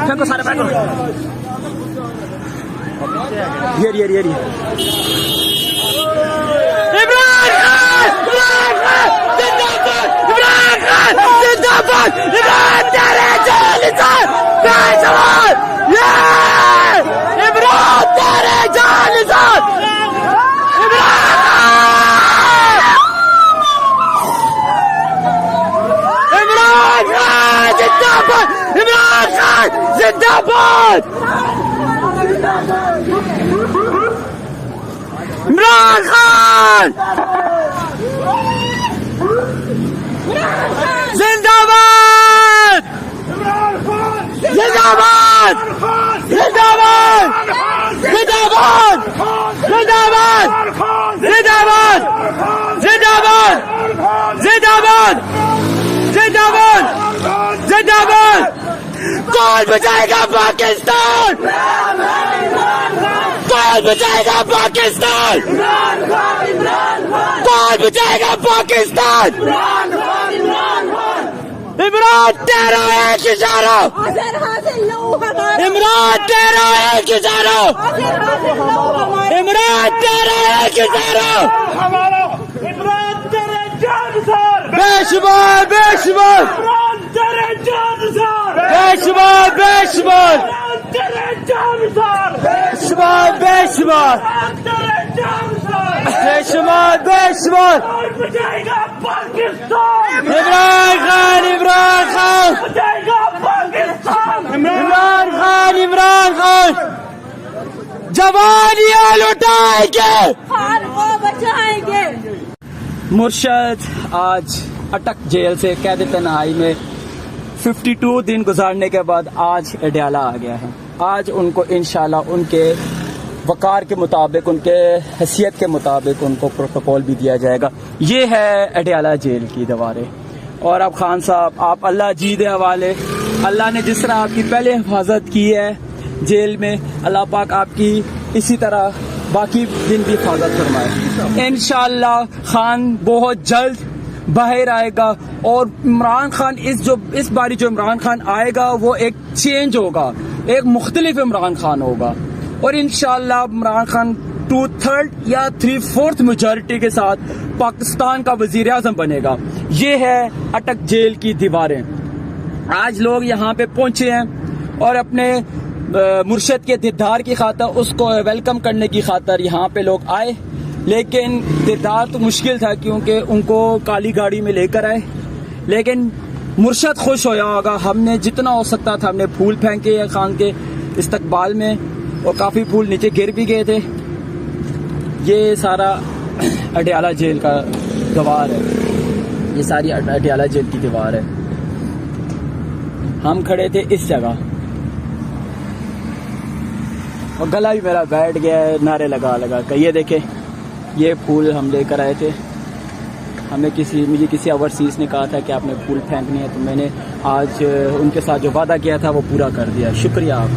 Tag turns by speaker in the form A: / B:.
A: फेंको सारे फेंको। ये इमरान खान जिंदाबाद, इमरान खान जिंदाबाद, इमरान तेरे जालिम बेशुमार, ये इमरान तेरे जालिम, इमरान खान जिंदाबाद, इमरान खान जिंदाबाद, इमरान खान जिंदाबाद, जिंदाबाद, जिंदाबाद, जिंदाबाद, जिंदाबाद, जिंदाबाद, जिंदाबाद, जिंदाबाद, जिंदाबाद, जिंदाबाद। कौन बचाएगा पाकिस्तान? कौन बचाएगा पाकिस्तान? कौन बचाएगा पाकिस्तान? इमरान तेरा एक इशारा, इमरान तेरा एक इशारा, इमरान तेरा एक इशारा,
B: इमरान तेरे जानसार,
A: बेशुमार बेशुमार,
B: इमरान तेरे जानसार,
A: बेशुमार बेशुमार,
B: इमरान तेरे जानसार,
A: बेशुमार बेशुमार,
B: इमरान तेरे जानसार।
A: बेशुमार बेशुमार।
B: कौन बचाएगा पाकिस्तान?
A: इमरान खान, इमरान खान,
B: बचाएगा पाकिस्तान।
A: इमरान खान, इमरान खान जवानियां लुटाएंगे,
C: खान को बचाएंगे।
A: मुर्शद आज अटक जेल से कैद तन्हाई में 52 दिन गुजारने के बाद आज अडयाला आ गया है। आज उनको इंशाल्लाह उनके वकार के मुताबिक, उनके हैसियत के मुताबिक उनको प्रोटोकॉल भी दिया जाएगा। ये है अडयाला जेल की दीवारें। और अब खान साहब, आप अल्लाह जी दे हवाले, अल्लाह ने जिस तरह आपकी पहले हिफाजत की है जेल में, अल्लाह पाक आपकी इसी तरह बाकी दिन भी हिफाजत फरमाए। इंशाल्लाह खान बहुत जल्द बाहर आएगा और इमरान खान इस बारी जो इमरान खान आएगा वो एक चेंज होगा, एक मुख्तलिफ इमरान खान होगा और इंशाल्लाह इमरान खान 2/3 या 3/4 मेजॉरिटी के साथ पाकिस्तान का वजीर आजम बनेगा। ये है अटक जेल की दीवारें। आज लोग यहाँ पे पहुंचे हैं और अपने मुर्शद के दीदार की खातर, उसको वेलकम करने की खातर यहाँ पे लोग आए, लेकिन दीदार तो मुश्किल था क्योंकि उनको काली गाड़ी में लेकर आए। लेकिन मुर्शद खुश होया होगा, हमने जितना हो सकता था हमने फूल फेंके हैं खान के इस्तकबाल में और काफ़ी फूल नीचे गिर भी गए थे। ये सारा अडयाला जेल का दीवार है, ये सारी अडयाला जेल की दीवार है। हम खड़े थे इस जगह और गला भी मेरा बैठ गया है नारे लगा लगा कर। ये देखे, ये फूल हम लेकर आए थे। मुझे किसी ओवरसीज़ ने कहा था कि आपने फूल फेंकने हैं, तो मैंने आज उनके साथ जो वादा किया था वो पूरा कर दिया। शुक्रिया आप।